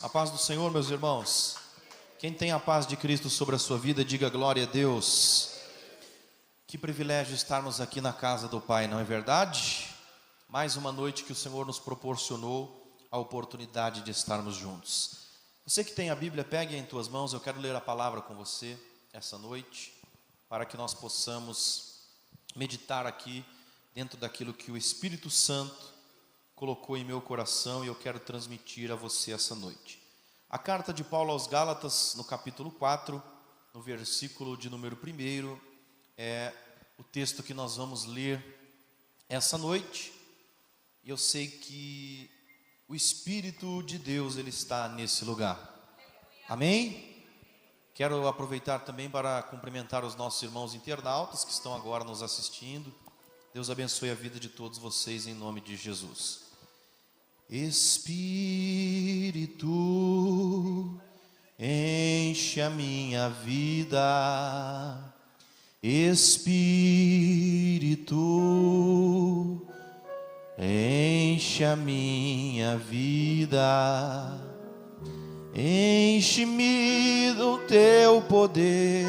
A paz do Senhor, meus irmãos. Quem tem a paz de Cristo sobre a sua vida, diga glória a Deus. Que privilégio estarmos aqui na casa do Pai, não é verdade? Mais uma noite que o Senhor nos proporcionou a oportunidade de estarmos juntos. Você que tem a Bíblia, pegue em tuas mãos. Eu quero ler a palavra com você essa noite, para que nós possamos meditar aqui dentro daquilo que o Espírito Santo colocou em meu coração e eu quero transmitir a você essa noite. A carta de Paulo aos Gálatas, no capítulo 4, no versículo de número 1, é o texto que nós vamos ler essa noite. E eu sei que o Espírito de Deus, Ele está nesse lugar. Amém? Quero aproveitar também para cumprimentar os nossos irmãos internautas que estão agora nos assistindo. Deus abençoe a vida de todos vocês em nome de Jesus. Espírito, enche a minha vida. Espírito, enche a minha vida. Enche-me do teu poder,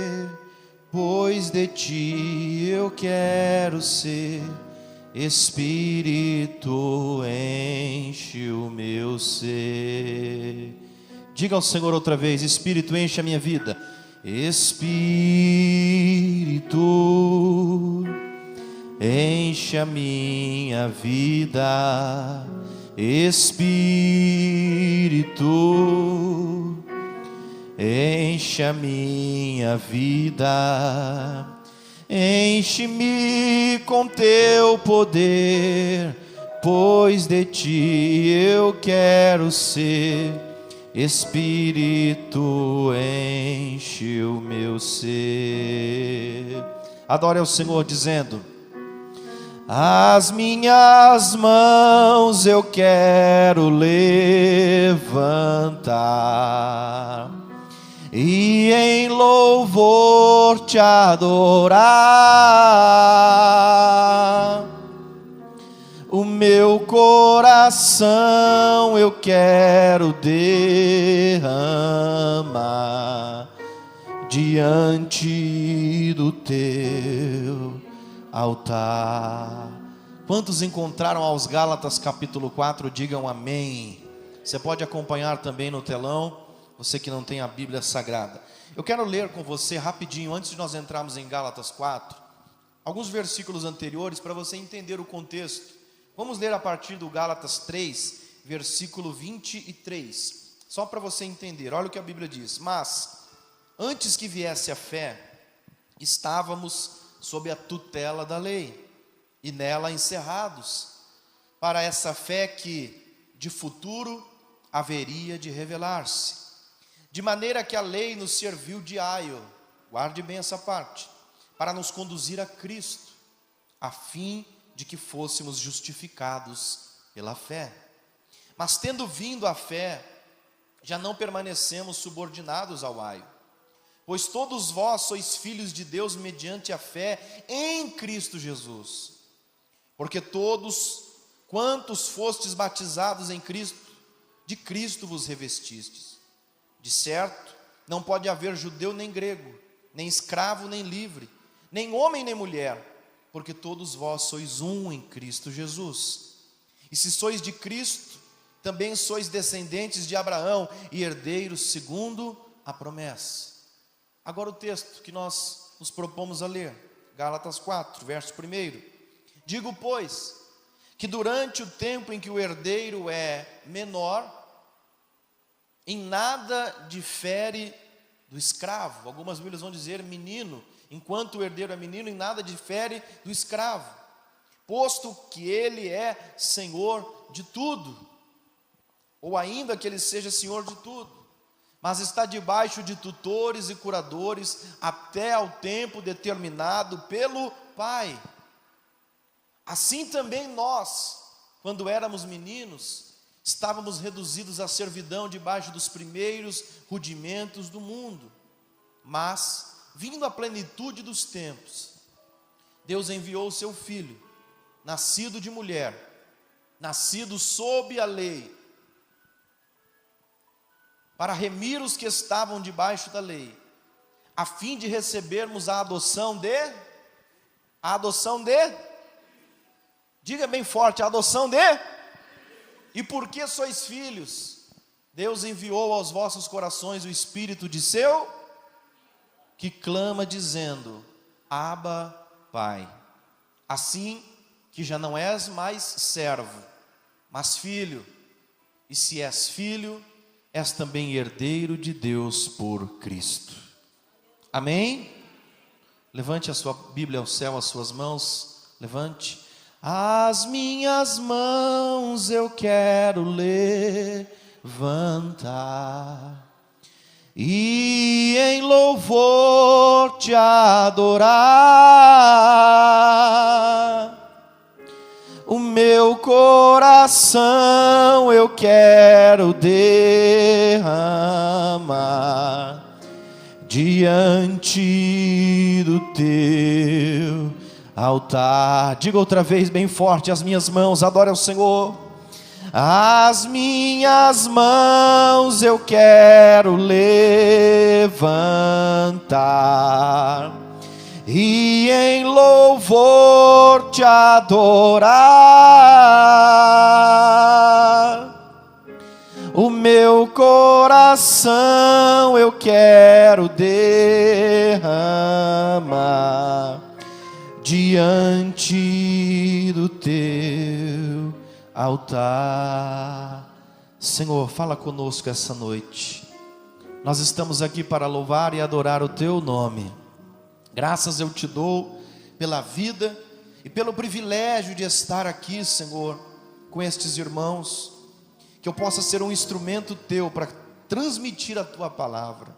pois de ti eu quero ser. Espírito, enche o meu ser. Diga ao Senhor outra vez: Espírito, enche a minha vida. Espírito, enche a minha vida. Espírito, enche a minha vida. Enche-me com teu poder, pois de ti eu quero ser. Espírito, enche o meu ser. Adore ao Senhor dizendo: as minhas mãos eu quero levantar e em louvor te adorar. O meu coração eu quero derramar diante do teu altar. Quantos encontraram aos Gálatas capítulo 4? Digam amém. Você pode acompanhar também no telão, você que não tem a Bíblia Sagrada. Eu quero ler com você rapidinho, antes de nós entrarmos em Gálatas 4, alguns versículos anteriores para você entender o contexto. Vamos ler a partir do Gálatas 3, versículo 23, só para você entender. Olha o que a Bíblia diz: mas, antes que viesse a fé, estávamos sob a tutela da lei, e nela encerrados, para essa fé que, de futuro, haveria de revelar-se. De maneira que a lei nos serviu de aio, guarde bem essa parte, para nos conduzir a Cristo, a fim de que fôssemos justificados pela fé. Mas tendo vindo a fé, já não permanecemos subordinados ao aio, pois todos vós sois filhos de Deus mediante a fé em Cristo Jesus. Porque todos quantos fostes batizados em Cristo, de Cristo vos revestistes. De certo, não pode haver judeu nem grego, nem escravo nem livre, nem homem nem mulher, porque todos vós sois um em Cristo Jesus. E se sois de Cristo, também sois descendentes de Abraão e herdeiros segundo a promessa. Agora o texto que nós nos propomos a ler, Gálatas 4, verso 1. Digo, pois, que durante o tempo em que o herdeiro é menor, em nada difere do escravo. Algumas Bíblias vão dizer menino, enquanto o herdeiro é menino, em nada difere do escravo, posto que ele é senhor de tudo, ou ainda que ele seja senhor de tudo, mas está debaixo de tutores e curadores até ao tempo determinado pelo Pai. Assim também nós, quando éramos meninos, estávamos reduzidos à servidão debaixo dos primeiros rudimentos do mundo. Mas, vindo a plenitude dos tempos, Deus enviou o seu Filho, nascido de mulher, nascido sob a lei, para remir os que estavam debaixo da lei, a fim de recebermos a adoção de, diga bem forte, a adoção de, e porque sois filhos, Deus enviou aos vossos corações o Espírito de seu, que clama dizendo, Abba, Pai. Assim que já não és mais servo, mas filho, e se és filho, és também herdeiro de Deus por Cristo. Amém? Levante a sua Bíblia ao céu, as suas mãos, levante. As minhas mãos eu quero levantar e em louvor te adorar. O meu coração eu quero derramar diante do teu altar. Diga outra vez bem forte, as minhas mãos, adore ao Senhor. As minhas mãos eu quero levantar e em louvor te adorar. O meu coração eu quero derramar diante do teu altar. Senhor, fala conosco essa noite. Nós estamos aqui para louvar e adorar o teu nome. Graças eu te dou pela vida e pelo privilégio de estar aqui, Senhor, com estes irmãos, que eu possa ser um instrumento teu para transmitir a tua palavra.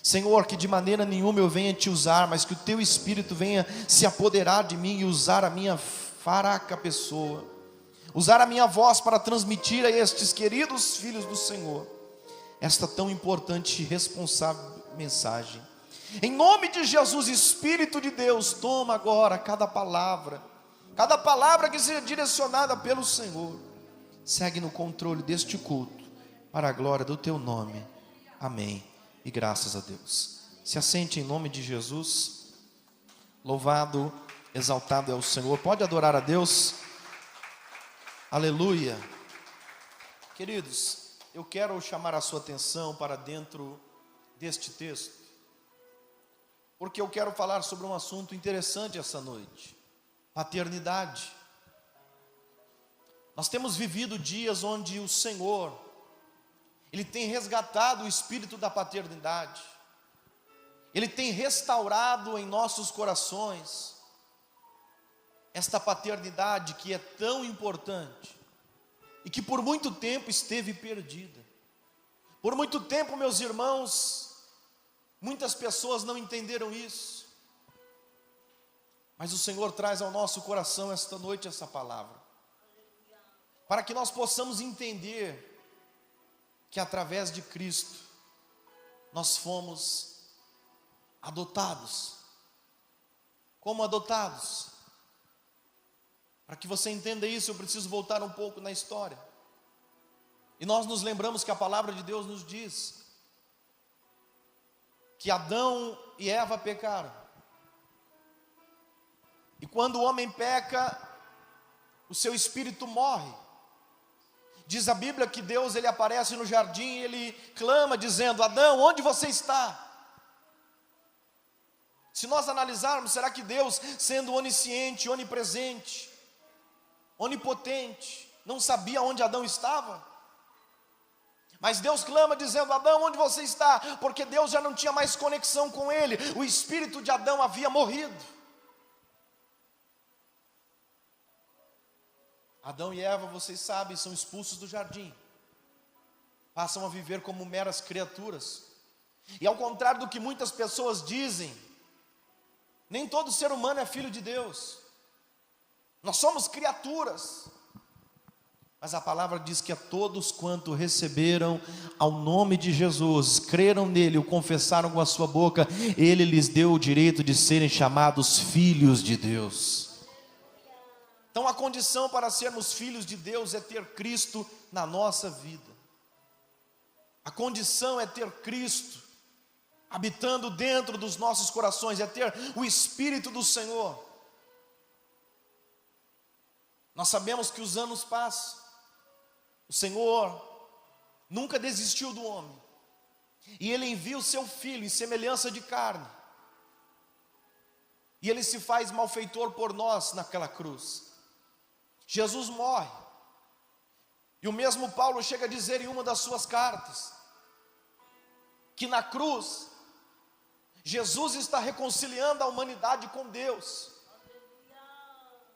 Senhor, que de maneira nenhuma eu venha te usar, mas que o teu Espírito venha se apoderar de mim e usar a minha fraca pessoa, usar a minha voz para transmitir a estes queridos filhos do Senhor esta tão importante e responsável mensagem. Em nome de Jesus, Espírito de Deus, toma agora cada palavra que seja direcionada pelo Senhor, segue no controle deste culto, para a glória do teu nome, amém, e graças a Deus. Se assente em nome de Jesus. Louvado, exaltado é o Senhor. Pode adorar a Deus, aleluia. Queridos, eu quero chamar a sua atenção para dentro deste texto, porque eu quero falar sobre um assunto interessante essa noite: paternidade. Nós temos vivido dias onde o Senhor, Ele tem resgatado o espírito da paternidade, Ele tem restaurado em nossos corações esta paternidade que é tão importante e que por muito tempo esteve perdida. Por muito tempo, meus irmãos, muitas pessoas não entenderam isso, mas o Senhor traz ao nosso coração esta noite essa palavra, para que nós possamos entender que através de Cristo nós fomos adotados. Como adotados? Para que você entenda isso, eu preciso voltar um pouco na história. E nós nos lembramos que a palavra de Deus nos diz que Adão e Eva pecaram. E quando o homem peca, o seu espírito morre. Diz a Bíblia que Deus, ele aparece no jardim e ele clama dizendo: Adão, onde você está? Se nós analisarmos, será que Deus, sendo onisciente, onipresente, onipotente, não sabia onde Adão estava? Mas Deus clama dizendo: Adão, onde você está? Porque Deus já não tinha mais conexão com ele. O espírito de Adão havia morrido. Adão e Eva, vocês sabem, são expulsos do jardim, passam a viver como meras criaturas. E ao contrário do que muitas pessoas dizem, nem todo ser humano é filho de Deus. Nós somos criaturas. Mas a palavra diz que a todos quanto receberam ao nome de Jesus, creram nele, o confessaram com a sua boca, ele lhes deu o direito de serem chamados filhos de Deus. Então a condição para sermos filhos de Deus é ter Cristo na nossa vida. A condição é ter Cristo habitando dentro dos nossos corações, é ter o Espírito do Senhor. Nós sabemos que os anos passam, o Senhor nunca desistiu do homem, e Ele envia o seu Filho em semelhança de carne, e Ele se faz malfeitor por nós naquela cruz. Jesus morre, e o mesmo Paulo chega a dizer em uma das suas cartas, que na cruz, Jesus está reconciliando a humanidade com Deus.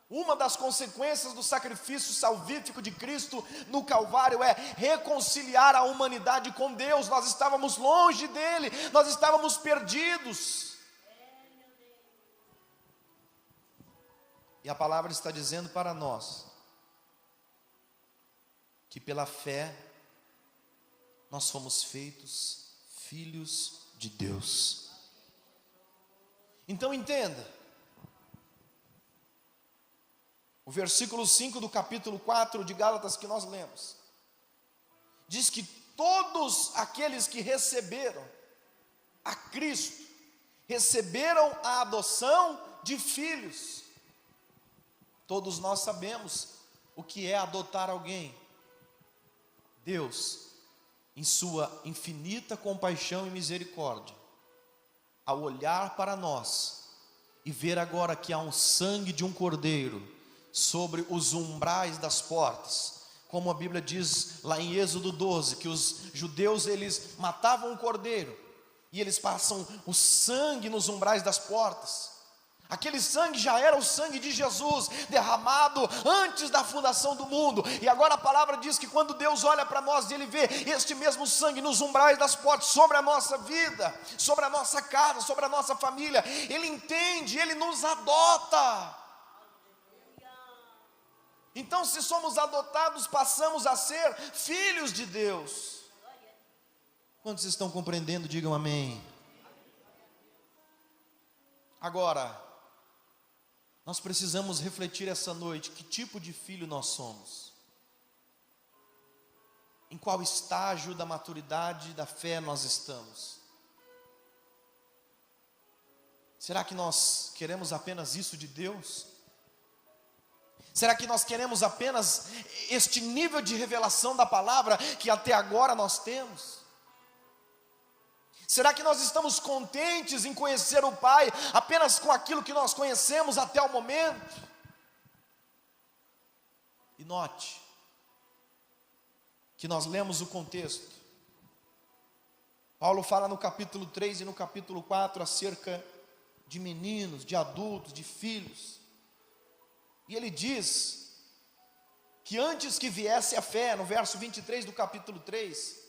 Uma das consequências do sacrifício salvífico de Cristo no Calvário é reconciliar a humanidade com Deus. Nós estávamos longe dele, nós estávamos perdidos. E a palavra está dizendo para nós que pela fé nós fomos feitos filhos de Deus. Então entenda, o versículo 5 do capítulo 4 de Gálatas que nós lemos, diz que todos aqueles que receberam a Cristo, receberam a adoção de filhos. Todos nós sabemos o que é adotar alguém. Deus, em sua infinita compaixão e misericórdia, ao olhar para nós e ver agora que há um sangue de um cordeiro sobre os umbrais das portas, como a Bíblia diz lá em Êxodo 12, que os judeus eles matavam um cordeiro e eles passam o sangue nos umbrais das portas. Aquele sangue já era o sangue de Jesus, derramado antes da fundação do mundo. E agora a palavra diz que quando Deus olha para nós e Ele vê este mesmo sangue nos umbrais das portas, sobre a nossa vida, sobre a nossa casa, sobre a nossa família, Ele entende, Ele nos adota. Então, se somos adotados, passamos a ser filhos de Deus. Quantos estão compreendendo? Digam amém. Agora, nós precisamos refletir essa noite, que tipo de filho nós somos? Em qual estágio da maturidade da fé nós estamos? Será que nós queremos apenas isso de Deus? Será que nós queremos apenas este nível de revelação da palavra que até agora nós temos? Será que nós estamos contentes em conhecer o Pai apenas com aquilo que nós conhecemos até o momento? E note que nós lemos o contexto. Paulo fala no capítulo 3 e no capítulo 4 acerca de meninos, de adultos, de filhos. E ele diz que antes que viesse a fé, no verso 23 do capítulo 3,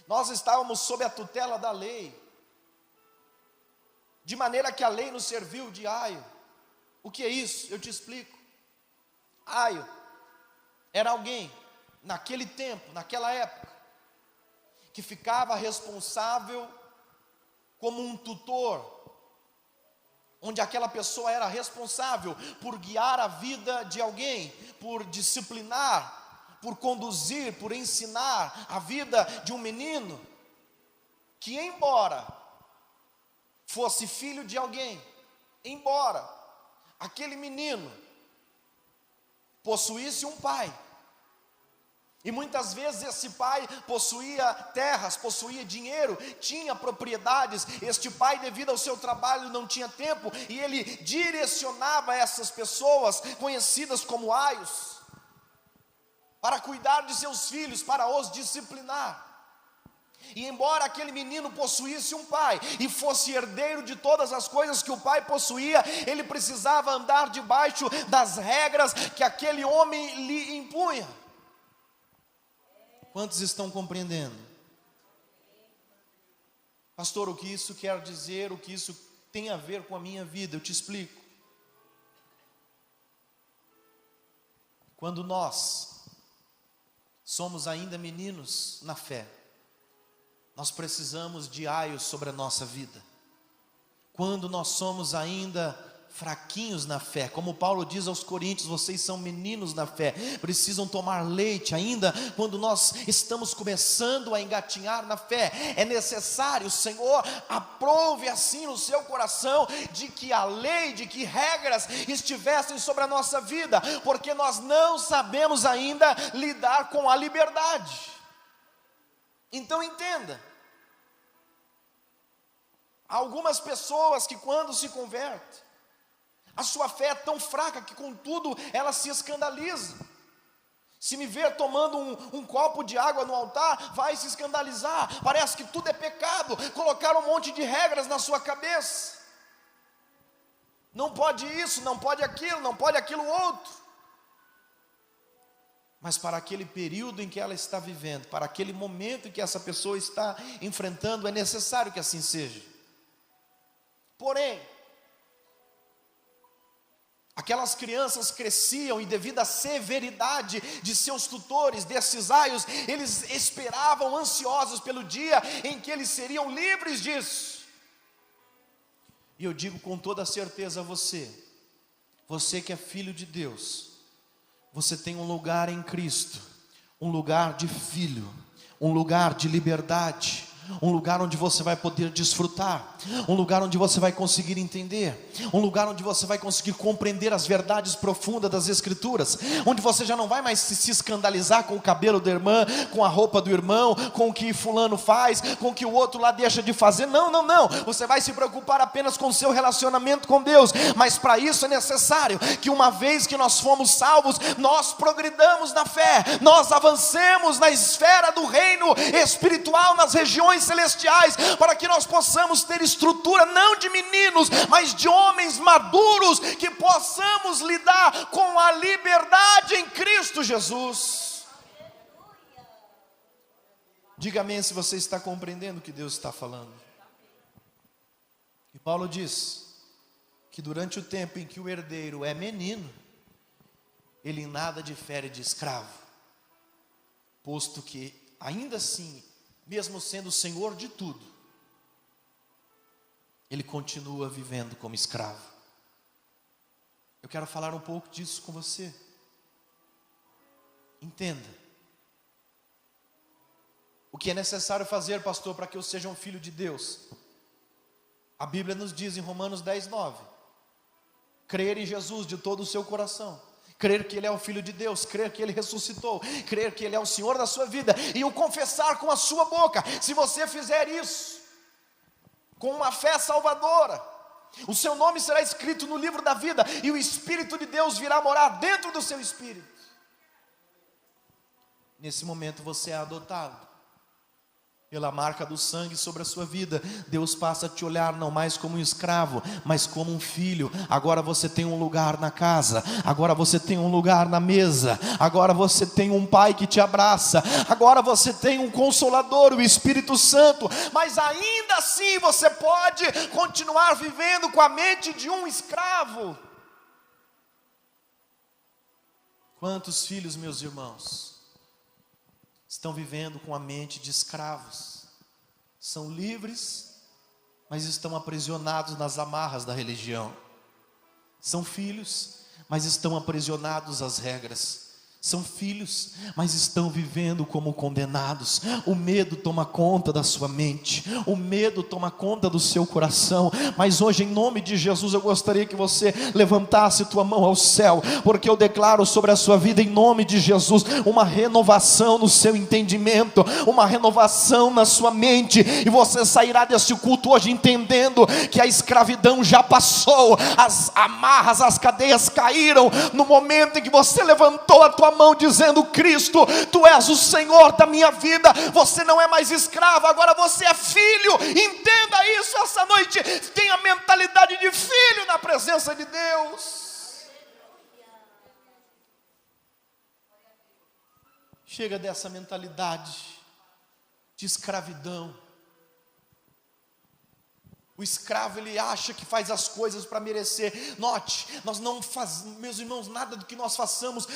nós estávamos sob a tutela da lei, de maneira que a lei nos serviu de aio. O que é isso? Eu te explico. Aio era alguém, naquele tempo, naquela época, que ficava responsável como um tutor, onde aquela pessoa era responsável por guiar a vida de alguém, por disciplinar, por conduzir, por ensinar a vida de um menino, que embora fosse filho de alguém, embora aquele menino possuísse um pai, e muitas vezes esse pai possuía terras, possuía dinheiro, tinha propriedades. Este pai, devido ao seu trabalho, não tinha tempo, e ele direcionava essas pessoas, conhecidas como aios, para cuidar de seus filhos, para os disciplinar. E embora aquele menino possuísse um pai e fosse herdeiro de todas as coisas que o pai possuía, ele precisava andar debaixo das regras que aquele homem lhe impunha. Quantos estão compreendendo? Pastor, o que isso quer dizer, o que isso tem a ver com a minha vida? Eu te explico. Quando nós somos ainda meninos na fé, nós precisamos de aios sobre a nossa vida. Quando nós somos ainda fraquinhos na fé. Como Paulo diz aos Coríntios, vocês são meninos na fé, precisam tomar leite ainda quando nós estamos começando a engatinhar na fé. É necessário, o Senhor aprove assim no seu coração, de que a lei, de que regras estivessem sobre a nossa vida, porque nós não sabemos ainda lidar com a liberdade. Então entenda, há algumas pessoas que quando se convertem, a sua fé é tão fraca que contudo ela se escandaliza. Se me ver tomando um copo de água no altar, vai se escandalizar, parece que tudo é pecado, colocar um monte de regras na sua cabeça, não pode isso, não pode aquilo, não pode aquilo outro. Mas para aquele período em que ela está vivendo, para aquele momento em que essa pessoa está enfrentando, é necessário que assim seja. Porém, aquelas crianças cresciam e devido à severidade de seus tutores, desses aios, eles esperavam ansiosos pelo dia em que eles seriam livres disso. E eu digo com toda certeza a você que é filho de Deus, você tem um lugar em Cristo, um lugar de filho, um lugar de liberdade, um lugar onde você vai poder desfrutar, um lugar onde você vai conseguir entender, um lugar onde você vai conseguir compreender as verdades profundas das Escrituras, onde você já não vai mais se escandalizar com o cabelo da irmã, com a roupa do irmão, com o que fulano faz, com o que o outro lá deixa de fazer. Não, você vai se preocupar apenas com o seu relacionamento com Deus. Mas para isso é necessário que uma vez que nós fomos salvos, nós progridamos na fé, nós avancemos na esfera do reino espiritual, nas regiões celestiais, para que nós possamos ter estrutura não de meninos, mas de homens maduros, que possamos lidar com a liberdade em Cristo Jesus. Diga amém se você está compreendendo o que Deus está falando. E Paulo diz que durante o tempo em que o herdeiro é menino, ele em nada difere de escravo, posto que ainda assim, mesmo sendo o senhor de tudo, ele continua vivendo como escravo. Eu quero falar um pouco disso com você. Entenda. O que é necessário fazer, pastor, para que eu seja um filho de Deus? A Bíblia nos diz em Romanos 10:9, crer em Jesus de todo o seu coração, crer que Ele é o Filho de Deus, crer que Ele ressuscitou, crer que Ele é o Senhor da sua vida, e o confessar com a sua boca. Se você fizer isso, com uma fé salvadora, o seu nome será escrito no livro da vida, e o Espírito de Deus virá morar dentro do seu espírito. Nesse momento você é adotado. Pela marca do sangue sobre a sua vida, Deus passa a te olhar não mais como um escravo, mas como um filho. Agora você tem um lugar na casa, agora você tem um lugar na mesa, agora você tem um pai que te abraça, agora você tem um consolador, o Espírito Santo. Mas ainda assim você pode continuar vivendo com a mente de um escravo. Quantos filhos, meus irmãos, estão vivendo com a mente de escravos? São livres, mas estão aprisionados nas amarras da religião. São filhos, mas estão aprisionados às regras. São filhos, mas estão vivendo como condenados. O medo toma conta da sua mente, o medo toma conta do seu coração. Mas hoje, em nome de Jesus, eu gostaria que você levantasse tua mão ao céu, porque eu declaro sobre a sua vida, em nome de Jesus, uma renovação no seu entendimento, uma renovação na sua mente, e você sairá deste culto hoje entendendo que a escravidão já passou, as amarras, as cadeias caíram, no momento em que você levantou a tua mão dizendo: Cristo, Tu és o Senhor da minha vida. Você não é mais escravo, agora você é filho. Entenda isso essa noite. Tenha mentalidade de filho na presença de Deus. Chega dessa mentalidade de escravidão. O escravo, ele acha que faz as coisas para merecer. Note, nós não fazemos, meus irmãos, nada do que nós façamos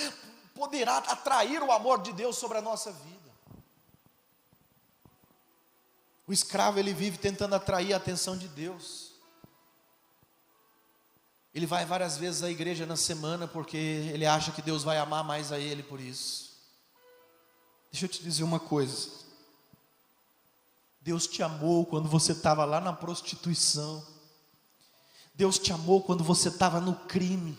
poderá atrair o amor de Deus sobre a nossa vida. O escravo, ele vive tentando atrair a atenção de Deus. Ele vai várias vezes à igreja na semana porque ele acha que Deus vai amar mais a ele por isso. Deixa eu te dizer uma coisa. Deus te amou quando você estava lá na prostituição. Deus te amou quando você estava no crime.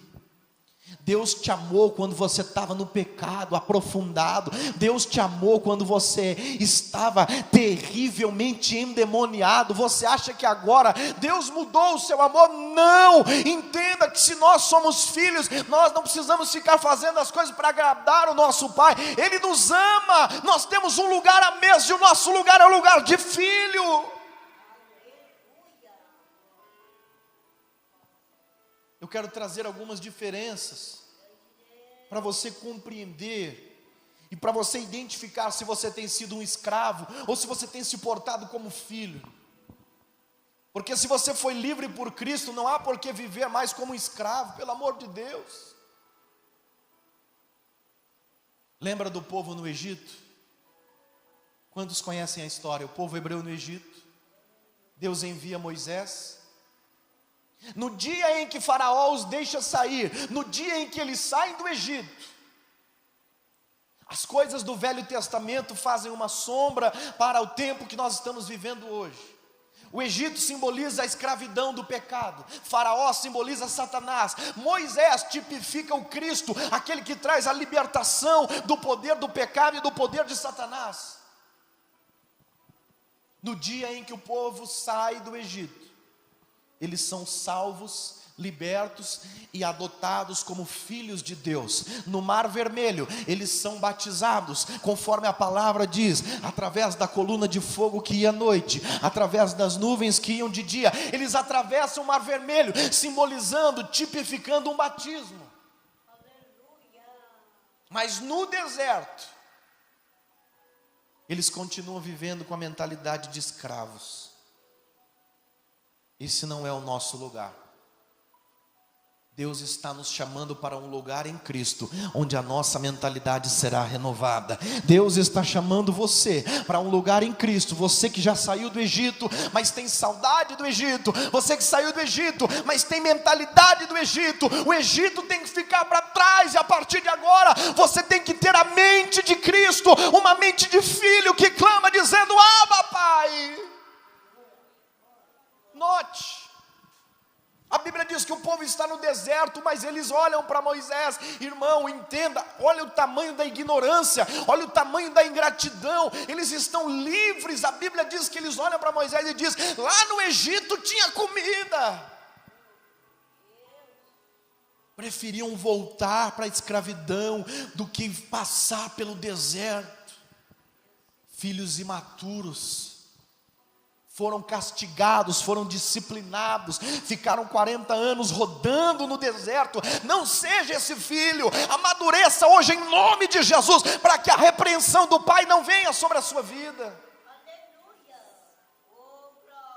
Deus te amou quando você estava no pecado aprofundado. Deus te amou quando você estava terrivelmente endemoniado. Você acha que agora Deus mudou o seu amor? Não! Entenda que se nós somos filhos, nós não precisamos ficar fazendo as coisas para agradar o nosso Pai. Ele nos ama. Nós temos um lugar à mesa e o nosso lugar é o lugar de filho. Eu quero trazer algumas diferenças para você compreender e para você identificar se você tem sido um escravo ou se você tem se portado como filho. Porque se você foi livre por Cristo, não há por que viver mais como um escravo, pelo amor de Deus. Lembra do povo no Egito? Quantos conhecem a história? O povo hebreu no Egito. Deus envia Moisés. No dia em que Faraó os deixa sair, no dia em que eles saem do Egito, as coisas do Velho Testamento fazem uma sombra para o tempo que nós estamos vivendo hoje. O Egito simboliza a escravidão do pecado, Faraó simboliza Satanás, Moisés tipifica o Cristo, aquele que traz a libertação do poder do pecado e do poder de Satanás. No dia em que o povo sai do Egito, eles são salvos, libertos e adotados como filhos de Deus. No Mar Vermelho, eles são batizados, conforme a palavra diz, através da coluna de fogo que ia à noite, através das nuvens que iam de dia. Eles atravessam o Mar Vermelho, simbolizando, tipificando um batismo. Mas no deserto, eles continuam vivendo com a mentalidade de escravos. Esse não é o nosso lugar. Deus está nos chamando para um lugar em Cristo, onde a nossa mentalidade será renovada. Deus está chamando você para um lugar em Cristo. Você que já saiu do Egito, mas tem saudade do Egito. Você que saiu do Egito, mas tem mentalidade do Egito. O Egito tem que ficar para trás, e a partir de agora, você tem que ter a mente de Cristo, uma mente de filho que clama dizendo: Abba, Pai. Note, a Bíblia diz que o povo está no deserto, mas eles olham para Moisés. Irmão, entenda, olha o tamanho da ignorância, olha o tamanho da ingratidão. Eles estão livres. A Bíblia diz que eles olham para Moisés e diz: lá no Egito tinha comida. Preferiam voltar para a escravidão do que passar pelo deserto. Filhos imaturos foram castigados, foram disciplinados, ficaram 40 anos rodando no deserto. Não seja esse filho, amadureça hoje em nome de Jesus, para que a repreensão do Pai não venha sobre a sua vida.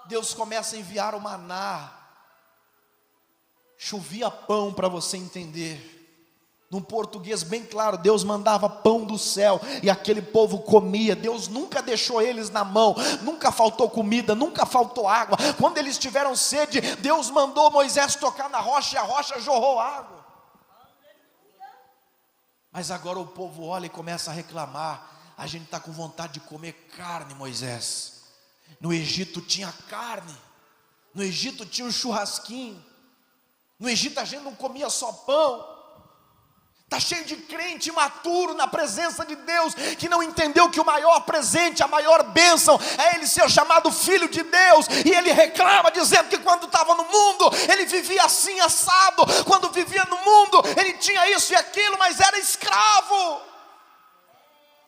Deus começa a enviar o maná, chovia pão, para você entender. Num português bem claro, Deus mandava pão do céu e aquele povo comia. Deus nunca deixou eles na mão, nunca faltou comida, nunca faltou água. Quando eles tiveram sede, Deus mandou Moisés tocar na rocha e a rocha jorrou água. Mas agora o povo olha e começa a reclamar: a gente está com vontade de comer carne, Moisés. No Egito tinha carne, no Egito tinha um churrasquinho, no Egito a gente não comia só pão. Está cheio de crente imaturo na presença de Deus, que não entendeu que o maior presente, a maior bênção é ele ser chamado filho de Deus. E ele reclama dizendo que quando estava no mundo, ele vivia assim assado. Quando vivia no mundo, ele tinha isso e aquilo, mas era escravo.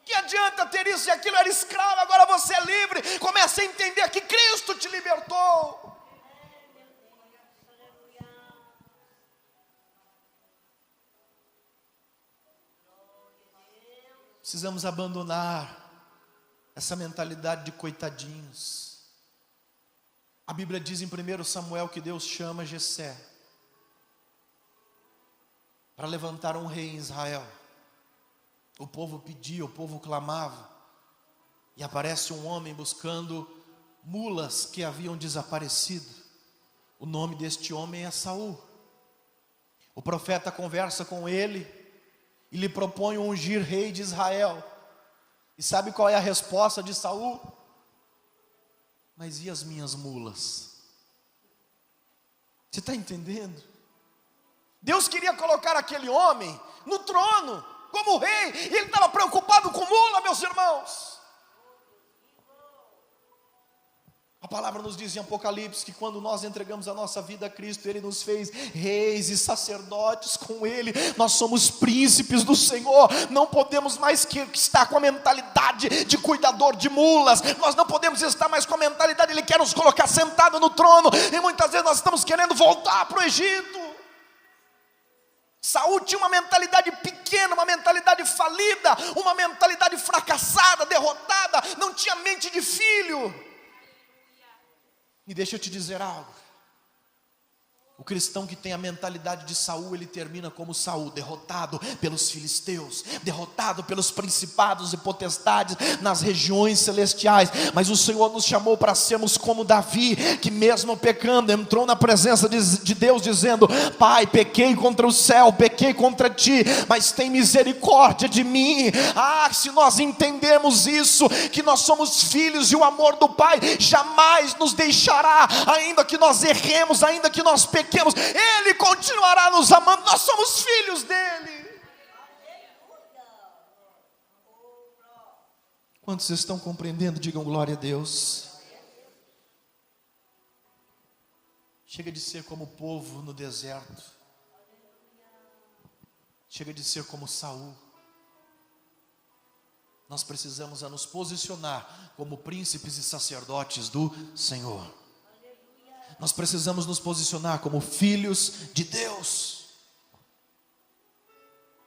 Que adianta ter isso e aquilo? Era escravo, agora você é livre. Comece a entender que Cristo te libertou. Precisamos abandonar essa mentalidade de coitadinhos. A Bíblia diz em 1 Samuel que Deus chama Jessé para levantar um rei em Israel. O povo pedia, o povo clamava, e aparece um homem buscando mulas que haviam desaparecido. O nome deste homem é Saul. O profeta conversa com ele e lhe propõe ungir rei de Israel. E sabe qual é a resposta de Saul? Mas e as minhas mulas? Você está entendendo? Deus queria colocar aquele homem no trono, como rei, e ele estava preocupado com mula, meus irmãos. A palavra nos diz em Apocalipse que quando nós entregamos a nossa vida a Cristo, Ele nos fez reis e sacerdotes com Ele. Nós somos príncipes do Senhor. Não podemos mais estar com a mentalidade de cuidador de mulas. Nós não podemos estar mais com a mentalidade, Ele quer nos colocar sentado no trono. E muitas vezes nós estamos querendo voltar para o Egito. Saul tinha uma mentalidade pequena, uma mentalidade falida, uma mentalidade fracassada, derrotada. Não tinha mente de filho. E deixa eu te dizer algo. O cristão que tem a mentalidade de Saul, ele termina como Saul, derrotado pelos filisteus, derrotado pelos principados e potestades nas regiões celestiais. Mas o Senhor nos chamou para sermos como Davi, que mesmo pecando, entrou na presença de Deus dizendo: Pai, pequei contra o céu, pequei contra ti, mas tem misericórdia de mim. Se nós entendermos isso, que nós somos filhos e o amor do Pai jamais nos deixará, ainda que nós erremos, ainda que nós pequemos, Ele continuará nos amando. Nós somos filhos dEle. Quantos estão compreendendo? Digam glória a Deus. Chega de ser como o povo no deserto. Chega de ser como Saul. Nós precisamos nos posicionar como príncipes e sacerdotes do Senhor. Nós precisamos nos posicionar como filhos de Deus.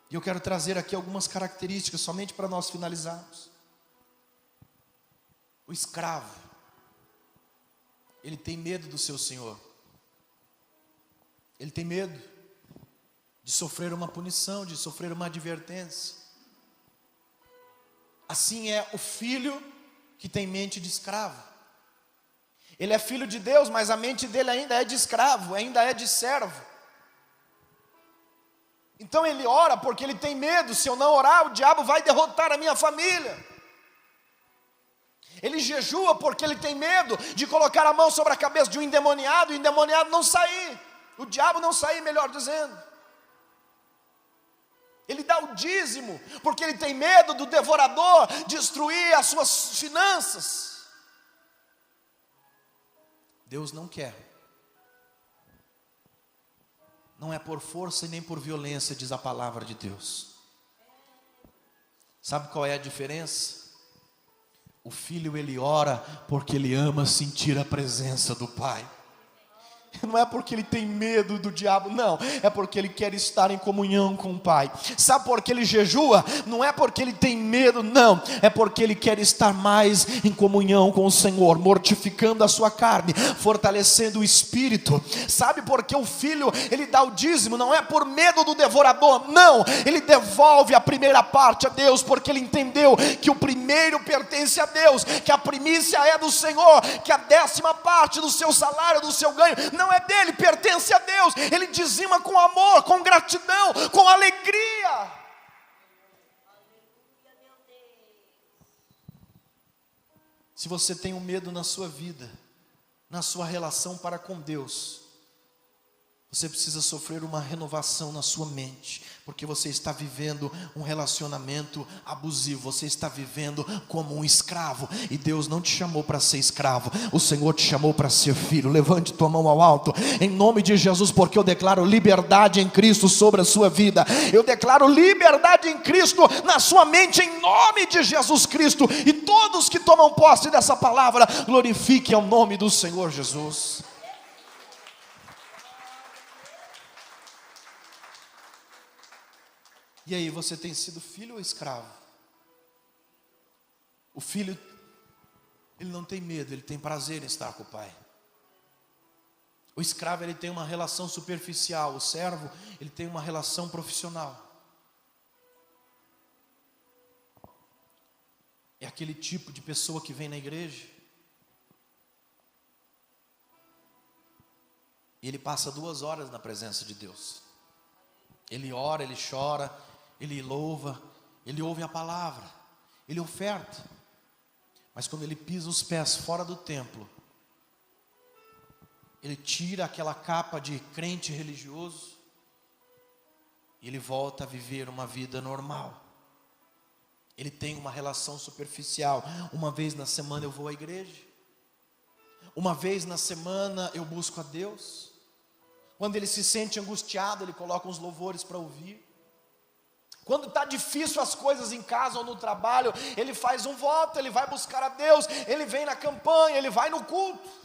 E eu quero trazer aqui algumas características somente para nós finalizarmos. O escravo, ele tem medo do seu senhor. Ele tem medo de sofrer uma punição, de sofrer uma advertência. Assim é o filho que tem mente de escravo. Ele é filho de Deus, mas a mente dele ainda é de escravo, ainda é de servo. Então ele ora porque ele tem medo: se eu não orar, o diabo vai derrotar a minha família. Ele jejua porque ele tem medo de colocar a mão sobre a cabeça de um endemoniado, e o endemoniado não sair, o diabo não sair, melhor dizendo. Ele dá o dízimo porque ele tem medo do devorador destruir as suas finanças. Deus não quer. Não é por força e nem por violência, diz a palavra de Deus. Sabe qual é a diferença? O filho, ele ora porque ele ama sentir a presença do Pai. Não é porque ele tem medo do diabo, não. É porque ele quer estar em comunhão com o Pai. Sabe por que ele jejua? Não é porque ele tem medo, não. É porque ele quer estar mais em comunhão com o Senhor, mortificando a sua carne, fortalecendo o espírito. Sabe por que o filho, ele dá o dízimo? Não é por medo do devorador, não. Ele devolve a primeira parte a Deus, porque ele entendeu que o primeiro pertence a Deus, que a primícia é do Senhor, que a 10ª parte do seu salário, do seu ganho, não é dele, pertence a Deus. Ele dizima com amor, com gratidão, com alegria. Se você tem um medo na sua vida, na sua relação para com Deus, você precisa sofrer uma renovação na sua mente, porque você está vivendo um relacionamento abusivo, você está vivendo como um escravo, e Deus não te chamou para ser escravo, o Senhor te chamou para ser filho. Levante tua mão ao alto, em nome de Jesus, porque eu declaro liberdade em Cristo sobre a sua vida, eu declaro liberdade em Cristo na sua mente, em nome de Jesus Cristo, e todos que tomam posse dessa palavra, glorifiquem ao nome do Senhor Jesus. E aí, você tem sido filho ou escravo? O filho, ele não tem medo, ele tem prazer em estar com o pai. O escravo, ele tem uma relação superficial. O servo, ele tem uma relação profissional. É aquele tipo de pessoa que vem na igreja e ele passa 2 horas na presença de Deus. Ele ora, ele chora, ele louva, ele ouve a palavra, ele oferta. Mas quando ele pisa os pés fora do templo, ele tira aquela capa de crente religioso e ele volta a viver uma vida normal. Ele tem uma relação superficial. Uma vez na semana eu vou à igreja, uma vez na semana eu busco a Deus. Quando ele se sente angustiado, ele coloca uns louvores para ouvir. Quando está difícil as coisas em casa ou no trabalho, ele faz um voto, ele vai buscar a Deus, ele vem na campanha, ele vai no culto.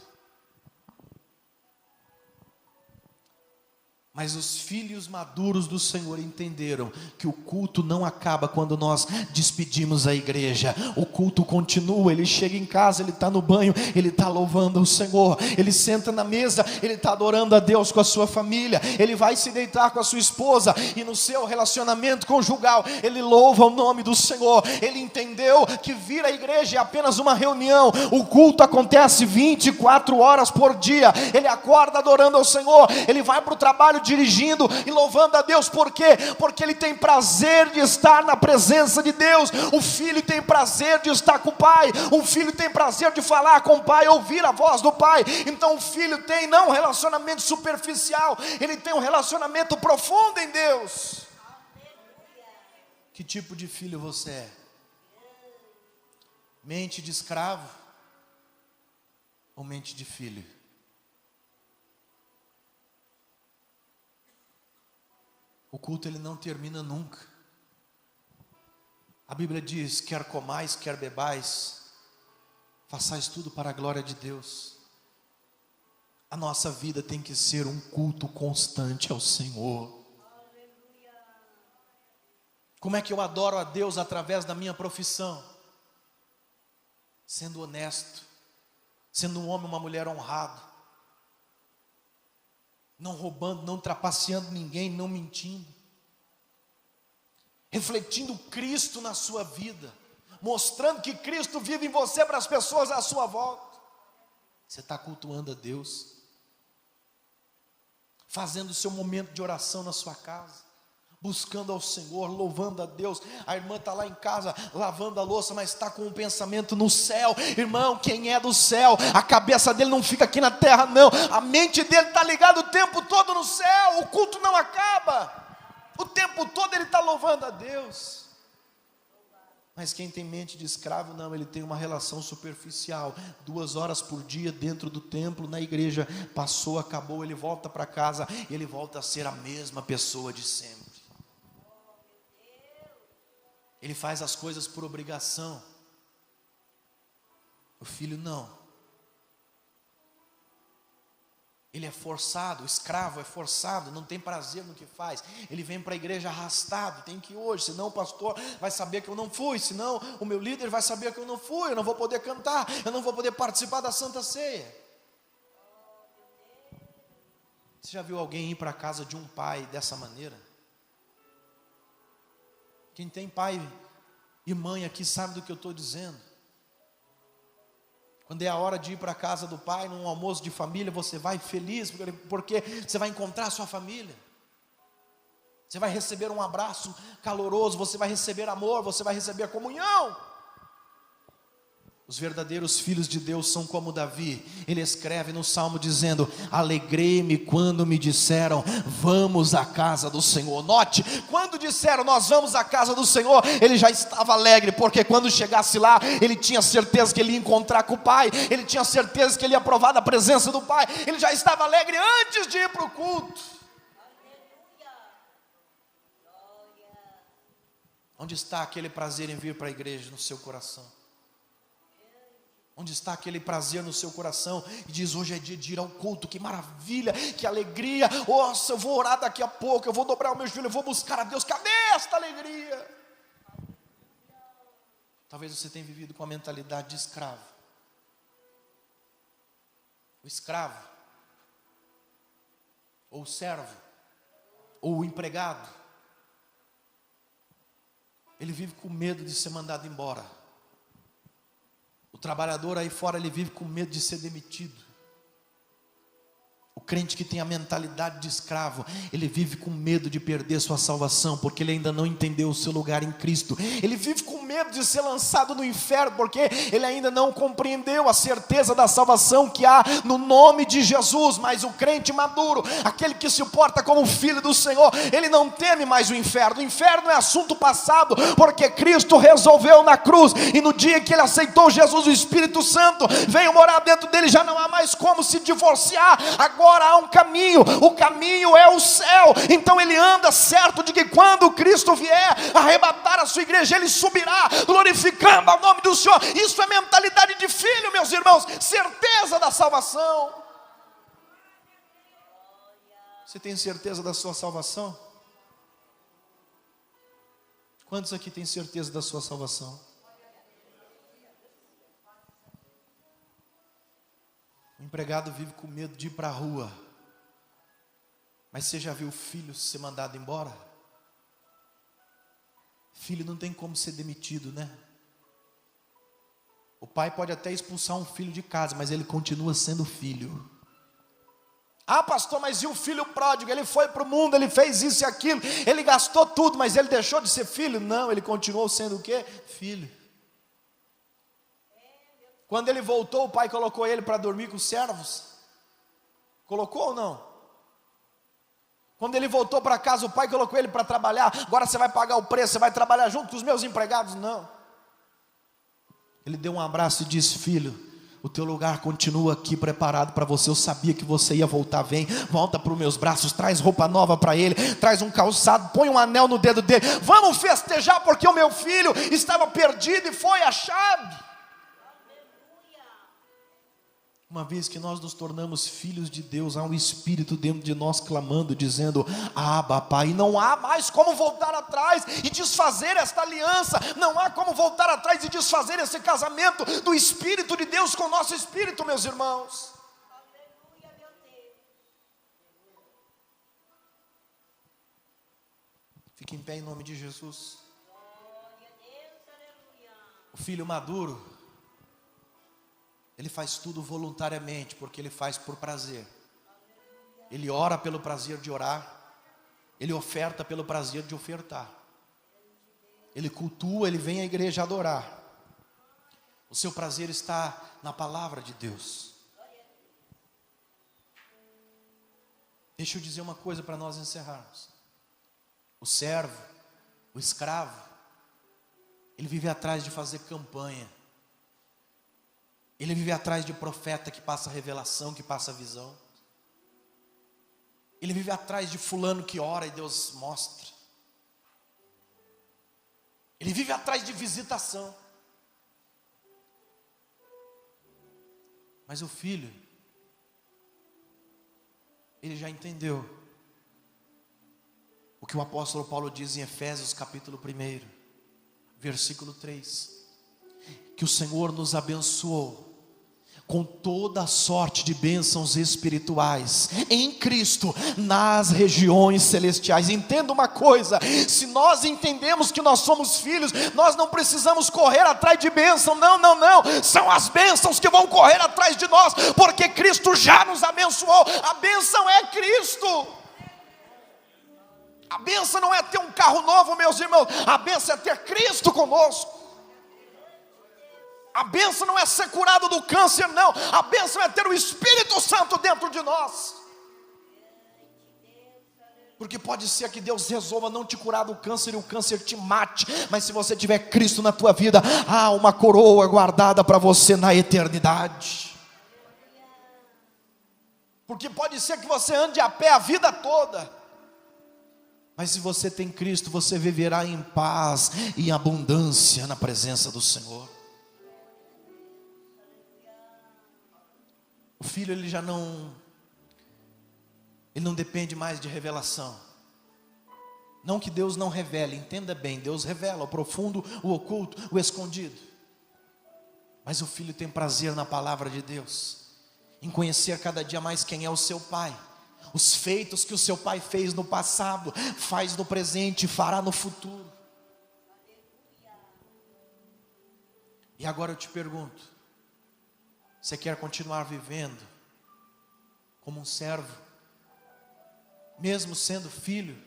Mas os filhos maduros do Senhor entenderam que o culto não acaba quando nós despedimos a igreja. O culto continua, ele chega em casa, ele está no banho, ele está louvando o Senhor. Ele senta na mesa, ele está adorando a Deus com a sua família. Ele vai se deitar com a sua esposa e no seu relacionamento conjugal, ele louva o nome do Senhor. Ele entendeu que vir à igreja é apenas uma reunião. O culto acontece 24 horas por dia. Ele acorda adorando ao Senhor, ele vai para o trabalho dirigindo e louvando a Deus. Por quê? Porque ele tem prazer de estar na presença de Deus. O filho tem prazer de estar com o pai. O filho tem prazer de falar com o pai, ouvir a voz do pai. Então o filho tem não um relacionamento superficial, ele tem um relacionamento profundo em Deus. Que tipo de filho você é? Mente de escravo ou mente de filho? O culto ele não termina nunca. A Bíblia diz: quer comais, quer bebais, façais tudo para a glória de Deus. A nossa vida tem que ser um culto constante ao Senhor. Como é que eu adoro a Deus através da minha profissão? Sendo honesto, sendo um homem, uma mulher honrado, não roubando, não trapaceando ninguém, não mentindo, refletindo Cristo na sua vida, mostrando que Cristo vive em você para as pessoas à sua volta. Você está cultuando a Deus, fazendo o seu momento de oração na sua casa, buscando ao Senhor, louvando a Deus. A irmã está lá em casa lavando a louça, mas está com um pensamento no céu. Irmão, quem é do céu, a cabeça dele não fica aqui na terra não, a mente dele está ligada o tempo todo no céu. O culto não acaba, o tempo todo ele está louvando a Deus. Mas quem tem mente de escravo, não, ele tem uma relação superficial. 2 horas por dia dentro do templo, na igreja, passou, acabou, ele volta para casa, ele volta a ser a mesma pessoa de sempre. Ele faz as coisas por obrigação. O filho não. Ele é forçado, o escravo é forçado, não tem prazer no que faz. Ele vem para a igreja arrastado, tem que ir hoje, senão o pastor vai saber que eu não fui, senão o meu líder vai saber que eu não fui, eu não vou poder cantar, eu não vou poder participar da Santa Ceia. Você já viu alguém ir para a casa de um pai dessa maneira? Quem tem pai e mãe aqui sabe do que eu estou dizendo. Quando é a hora de ir para a casa do pai, num almoço de família, você vai feliz, porque você vai encontrar a sua família. Você vai receber um abraço caloroso, você vai receber amor, você vai receber comunhão. Os verdadeiros filhos de Deus são como Davi. Ele escreve no Salmo dizendo: alegrei-me quando me disseram, vamos à casa do Senhor. Note, quando disseram nós vamos à casa do Senhor, ele já estava alegre, porque quando chegasse lá, ele tinha certeza que ele ia encontrar com o Pai, ele tinha certeza que ele ia provar da presença do Pai, ele já estava alegre antes de ir para o culto. Onde está aquele prazer em vir para a igreja no seu coração? Onde está aquele prazer no seu coração e diz: hoje é dia de ir ao culto, que maravilha, que alegria, nossa, eu vou orar daqui a pouco, eu vou dobrar o meu joelho, eu vou buscar a Deus, cadê esta alegria? Talvez você tenha vivido com a mentalidade de escravo. O escravo, ou o servo, ou o empregado, ele vive com medo de ser mandado embora. O trabalhador aí fora, ele vive com medo de ser demitido. O crente que tem a mentalidade de escravo, ele vive com medo de perder sua salvação, porque ele ainda não entendeu o seu lugar em Cristo. Ele vive com medo de ser lançado no inferno, porque ele ainda não compreendeu a certeza da salvação que há no nome de Jesus. Mas o crente maduro, aquele que se porta como filho do Senhor, ele não teme mais o inferno. O inferno é assunto passado, porque Cristo resolveu na cruz, e no dia que ele aceitou Jesus, o Espírito Santo veio morar dentro dele. Já não há mais como se divorciar. Agora há um caminho, o caminho é o céu. Então ele anda certo de que quando Cristo vier arrebatar a sua igreja, ele subirá glorificando ao nome do Senhor. Isso é mentalidade de filho, meus irmãos, certeza da salvação. Você tem certeza da sua salvação? Quantos aqui têm certeza da sua salvação? O empregado vive com medo de ir para a rua. Mas você já viu o filho ser mandado embora? Filho não tem como ser demitido, né? O pai pode até expulsar um filho de casa, mas ele continua sendo filho. Ah, pastor, mas e o filho pródigo? Ele foi para o mundo, ele fez isso e aquilo, ele gastou tudo, mas ele deixou de ser filho? Não, ele continuou sendo o quê? Filho. Quando ele voltou, o pai colocou ele para dormir com os servos? Colocou ou não? Quando ele voltou para casa, o pai colocou ele para trabalhar. Agora você vai pagar o preço, você vai trabalhar junto com os meus empregados? Não. Ele deu um abraço e disse: filho, o teu lugar continua aqui preparado para você. Eu sabia que você ia voltar. Vem, volta para os meus braços, traz roupa nova para ele, traz um calçado, põe um anel no dedo dele. Vamos festejar porque o meu filho estava perdido e foi achado. Uma vez que nós nos tornamos filhos de Deus, há um Espírito dentro de nós clamando, dizendo: Abba, Pai. E não há mais como voltar atrás e desfazer esta aliança. Não há como voltar atrás e desfazer esse casamento do Espírito de Deus com o nosso Espírito, meus irmãos. Fique em pé em nome de Jesus. O filho maduro, ele faz tudo voluntariamente, porque ele faz por prazer. Ele ora pelo prazer de orar. Ele oferta pelo prazer de ofertar. Ele cultua, ele vem à igreja adorar. O seu prazer está na palavra de Deus. Deixa eu dizer uma coisa para nós encerrarmos. O servo, o escravo, ele vive atrás de fazer campanha. Ele vive atrás de profeta que passa revelação, que passa visão. Ele vive atrás de fulano que ora e Deus mostra. Ele vive atrás de visitação. Mas o filho, ele já entendeu o que o apóstolo Paulo diz em Efésios capítulo 1, versículo 3. Que o Senhor nos abençoou com toda a sorte de bênçãos espirituais em Cristo, nas regiões celestiais. Entenda uma coisa: se nós entendemos que nós somos filhos, nós não precisamos correr atrás de bênção. Não, não, não. São as bênçãos que vão correr atrás de nós, porque Cristo já nos abençoou. A bênção é Cristo. A bênção não é ter um carro novo, meus irmãos. A bênção é ter Cristo conosco. A bênção não é ser curado do câncer, não. A bênção é ter o Espírito Santo dentro de nós. Porque pode ser que Deus resolva não te curar do câncer e o câncer te mate, mas se você tiver Cristo na tua vida, há uma coroa guardada para você na eternidade. Porque pode ser que você ande a pé a vida toda, mas se você tem Cristo, você viverá em paz e em abundância na presença do Senhor. O filho, ele não depende mais de revelação. Não que Deus não revele, entenda bem, Deus revela o profundo, o oculto, o escondido. Mas o filho tem prazer na palavra de Deus, em conhecer cada dia mais quem é o seu pai, os feitos que o seu pai fez no passado, faz no presente e fará no futuro. E agora eu te pergunto: você quer continuar vivendo como um servo, mesmo sendo filho.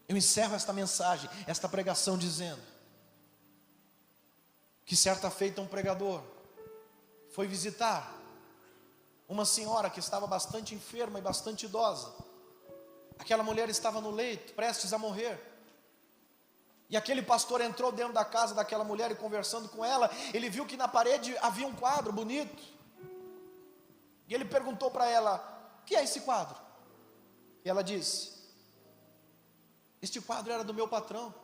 Eu encerro esta mensagem, esta pregação dizendo que certa feita um pregador foi visitar uma senhora que estava bastante enferma e bastante idosa. Aquela mulher estava no leito, prestes a morrer. E aquele pastor entrou dentro da casa daquela mulher e conversando com ela, ele viu que na parede havia um quadro bonito. E ele perguntou para ela: o que é esse quadro? E ela disse: este quadro era do meu patrão.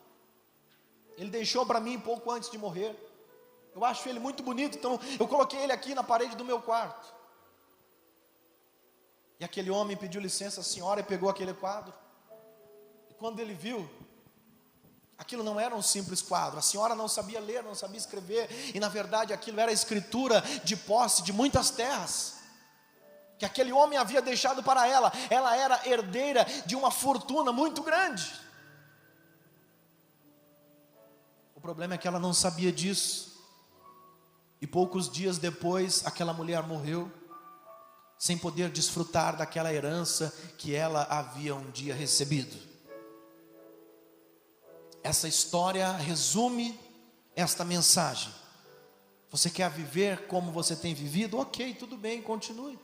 Ele deixou para mim pouco antes de morrer. Eu acho ele muito bonito, então eu coloquei ele aqui na parede do meu quarto. E aquele homem pediu licença à senhora e pegou aquele quadro. E quando ele viu, aquilo não era um simples quadro. A senhora não sabia ler, não sabia escrever. E na verdade aquilo era a escritura de posse de muitas terras que aquele homem havia deixado para ela. Ela era herdeira de uma fortuna muito grande. O problema é que ela não sabia disso. E poucos dias depois, aquela mulher morreu, sem poder desfrutar daquela herança que ela havia um dia recebido. Essa história resume esta mensagem. Você quer viver como você tem vivido? Ok, tudo bem, continue.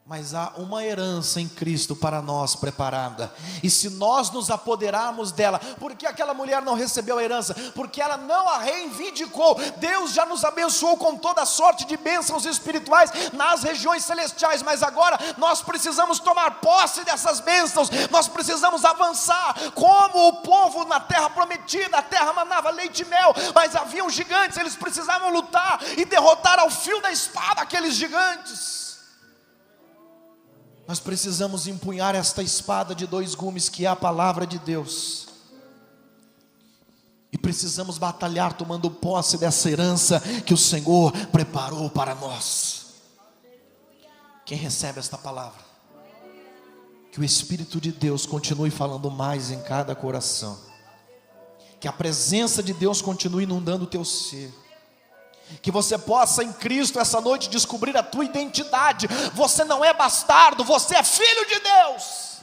Mas há uma herança em Cristo para nós preparada. E se nós nos apoderarmos dela, por que aquela mulher não recebeu a herança? Porque ela não a reivindicou. Deus já nos abençoou com toda sorte de bênçãos espirituais nas regiões celestiais. Mas agora nós precisamos tomar posse dessas bênçãos. Nós precisamos avançar como o povo na terra prometida. A terra manava leite e mel, mas haviam gigantes. Eles precisavam lutar e derrotar ao fio da espada aqueles gigantes. Nós precisamos empunhar esta espada de 2 gumes que é a palavra de Deus. E precisamos batalhar tomando posse dessa herança que o Senhor preparou para nós. Quem recebe esta palavra? Que o Espírito de Deus continue falando mais em cada coração. Que a presença de Deus continue inundando o teu ser. Que você possa em Cristo essa noite descobrir a tua identidade. Você não é bastardo, você é filho de Deus.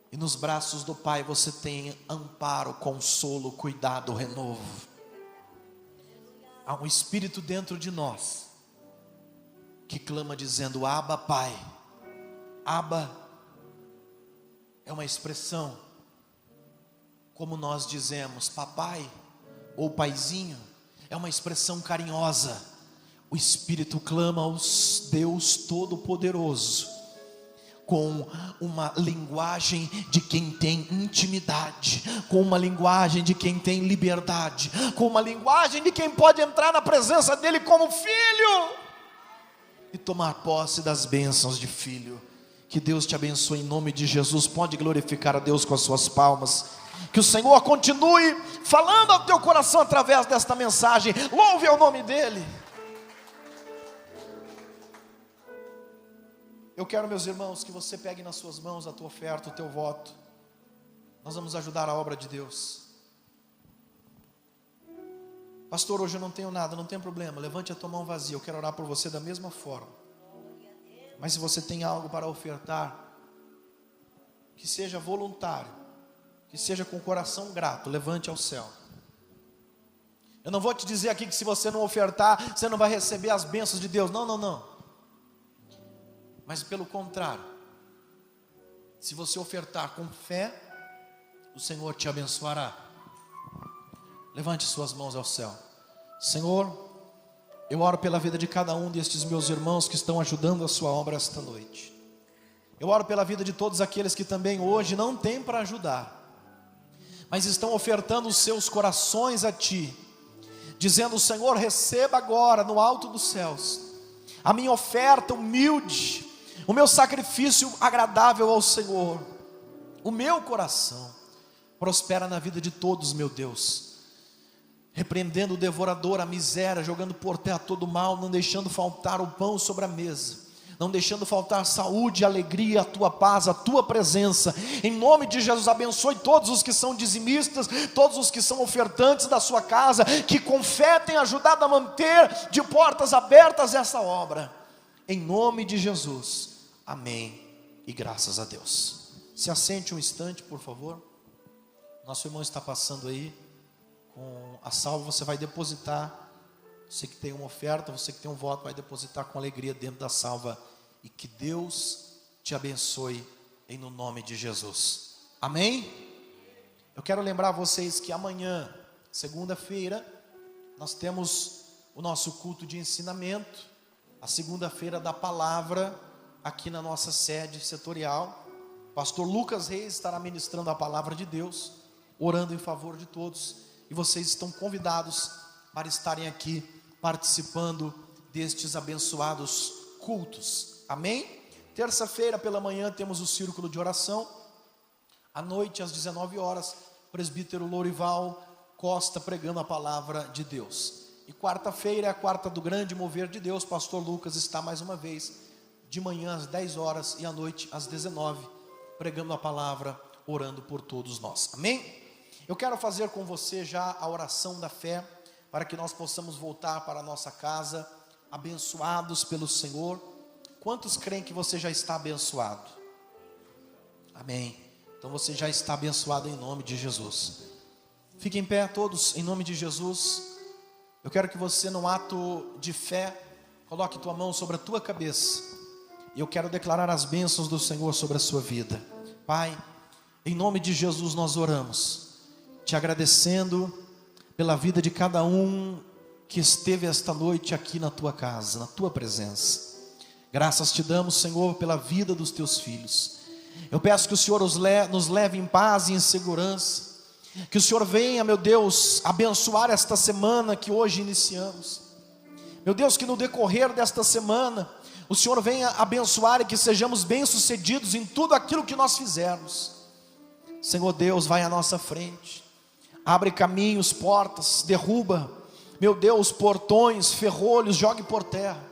E nos braços do Pai você tem amparo, consolo, cuidado, renovo. Há um Espírito dentro de nós que clama dizendo: Abba, Pai. Abba é uma expressão como nós dizemos papai ou paizinho, é uma expressão carinhosa. O Espírito clama ao Deus Todo-Poderoso com uma linguagem de quem tem intimidade, com uma linguagem de quem tem liberdade, com uma linguagem de quem pode entrar na presença dele como filho e tomar posse das bênçãos de filho. Que Deus te abençoe em nome de Jesus. Pode glorificar a Deus com as suas palmas. Que o Senhor continue falando ao teu coração através desta mensagem. Louve ao nome dEle. Eu quero, meus irmãos, que você pegue nas suas mãos a tua oferta, o teu voto. Nós vamos ajudar a obra de Deus. Pastor, hoje eu não tenho nada, não tem problema. Levante a tua mão vazia, eu quero orar por você da mesma forma. Mas se você tem algo para ofertar, que seja voluntário, que seja com o coração grato, levante ao céu. Eu não vou te dizer aqui que se você não ofertar, você não vai receber as bênçãos de Deus. Não, não, não. Mas pelo contrário, se você ofertar com fé, o Senhor te abençoará. Levante suas mãos ao céu. Senhor, eu oro pela vida de cada um destes meus irmãos que estão ajudando a sua obra esta noite. Eu oro pela vida de todos aqueles que também hoje não têm para ajudar, mas estão ofertando os seus corações a Ti, dizendo: Senhor, receba agora no alto dos céus a minha oferta humilde, o meu sacrifício agradável ao Senhor. O meu coração prospera na vida de todos, meu Deus, repreendendo o devorador, a miséria, jogando por terra todo o mal, não deixando faltar o pão sobre a mesa, não deixando faltar saúde, alegria, a tua paz, a tua presença. Em nome de Jesus, abençoe todos os que são dizimistas, todos os que são ofertantes da sua casa, que com fé têm ajudado a manter de portas abertas essa obra. Em nome de Jesus, amém e graças a Deus. Se assente um instante, por favor. Nosso irmão está passando aí com a salva, você vai depositar. Você que tem uma oferta, você que tem um voto, vai depositar com alegria dentro da salva. E que Deus te abençoe em no nome de Jesus. Amém? Eu quero lembrar vocês que amanhã, segunda-feira, nós temos o nosso culto de ensinamento, a segunda-feira da palavra, aqui na nossa sede setorial. Pastor Lucas Reis estará ministrando a palavra de Deus, orando em favor de todos. E vocês estão convidados para estarem aqui participando destes abençoados cultos. Amém? Terça-feira pela manhã temos o círculo de oração. À noite, às 19 horas, presbítero Lourival Costa pregando a palavra de Deus. E quarta-feira é a quarta do grande mover de Deus. Pastor Lucas está mais uma vez, de manhã às 10 horas e à noite às 19, pregando a palavra, orando por todos nós. Amém? Eu quero fazer com você já a oração da fé, para que nós possamos voltar para a nossa casa, abençoados pelo Senhor. Quantos creem que você já está abençoado? Amém. Então você já está abençoado em nome de Jesus. Fiquem em pé todos, em nome de Jesus. Eu quero que você, num ato de fé, coloque tua mão sobre a tua cabeça. E eu quero declarar as bênçãos do Senhor sobre a sua vida. Pai, em nome de Jesus nós oramos, te agradecendo pela vida de cada um que esteve esta noite aqui na tua casa, na tua presença. Graças te damos, Senhor, pela vida dos teus filhos. Eu peço que o Senhor nos leve em paz e em segurança. Que o Senhor venha, meu Deus, abençoar esta semana que hoje iniciamos. Meu Deus, que no decorrer desta semana o Senhor venha abençoar e que sejamos bem-sucedidos em tudo aquilo que nós fizermos. Senhor Deus, vai à nossa frente. Abre caminhos, portas, derruba, meu Deus, portões, ferrolhos, jogue por terra.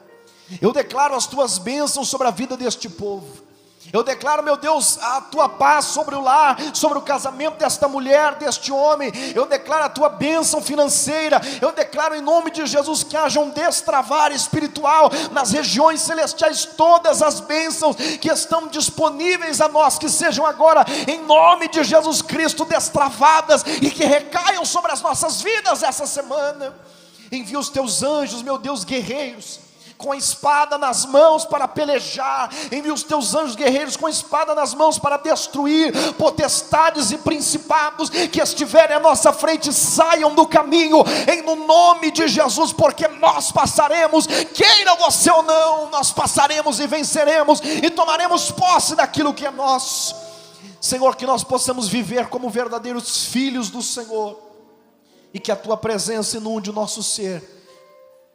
Eu declaro as tuas bênçãos sobre a vida deste povo. Eu declaro, meu Deus, a tua paz sobre o lar, sobre o casamento desta mulher, deste homem. Eu declaro a tua bênção financeira. Eu declaro em nome de Jesus que haja um destravar espiritual nas regiões celestiais. Todas as bênçãos que estão disponíveis a nós, que sejam agora em nome de Jesus Cristo destravadas e que recaiam sobre as nossas vidas essa semana. Envia os teus anjos, meu Deus, guerreiros, com a espada nas mãos para pelejar. Envia os teus anjos guerreiros com a espada nas mãos para destruir potestades e principados que estiverem à nossa frente. Saiam do caminho em no nome de Jesus, porque nós passaremos, queira você ou não, nós passaremos e venceremos e tomaremos posse daquilo que é nosso. Senhor, que nós possamos viver como verdadeiros filhos do Senhor e que a tua presença inunde o nosso ser.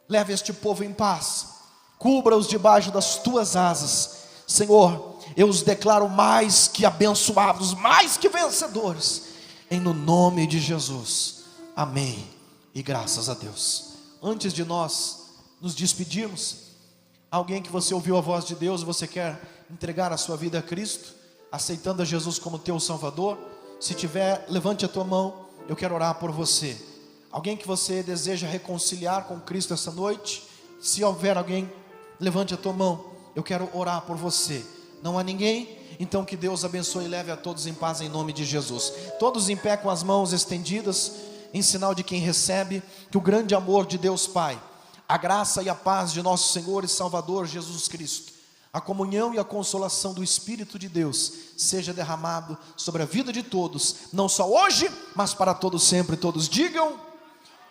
Leve este povo em paz, cubra-os debaixo das tuas asas. Senhor, eu os declaro mais que abençoados, mais que vencedores, em no nome de Jesus, amém e graças a Deus. Antes de nós nos despedirmos, alguém que você ouviu a voz de Deus, você quer entregar a sua vida a Cristo, aceitando a Jesus como teu Salvador? Se tiver, levante a tua mão, eu quero orar por você. Alguém que você deseja reconciliar com Cristo essa noite? Se houver alguém, levante a tua mão, eu quero orar por você. Não há ninguém? Então que Deus abençoe e leve a todos em paz em nome de Jesus. Todos em pé com as mãos estendidas, em sinal de quem recebe. Que o grande amor de Deus Pai, a graça e a paz de nosso Senhor e Salvador Jesus Cristo, a comunhão e a consolação do Espírito de Deus seja derramado sobre a vida de todos, não só hoje, mas para todos sempre. Todos digam: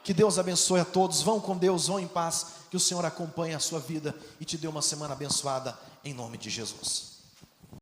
que Deus abençoe a todos. Vão com Deus, vão em paz. Que o Senhor acompanhe a sua vida e te dê uma semana abençoada em nome de Jesus.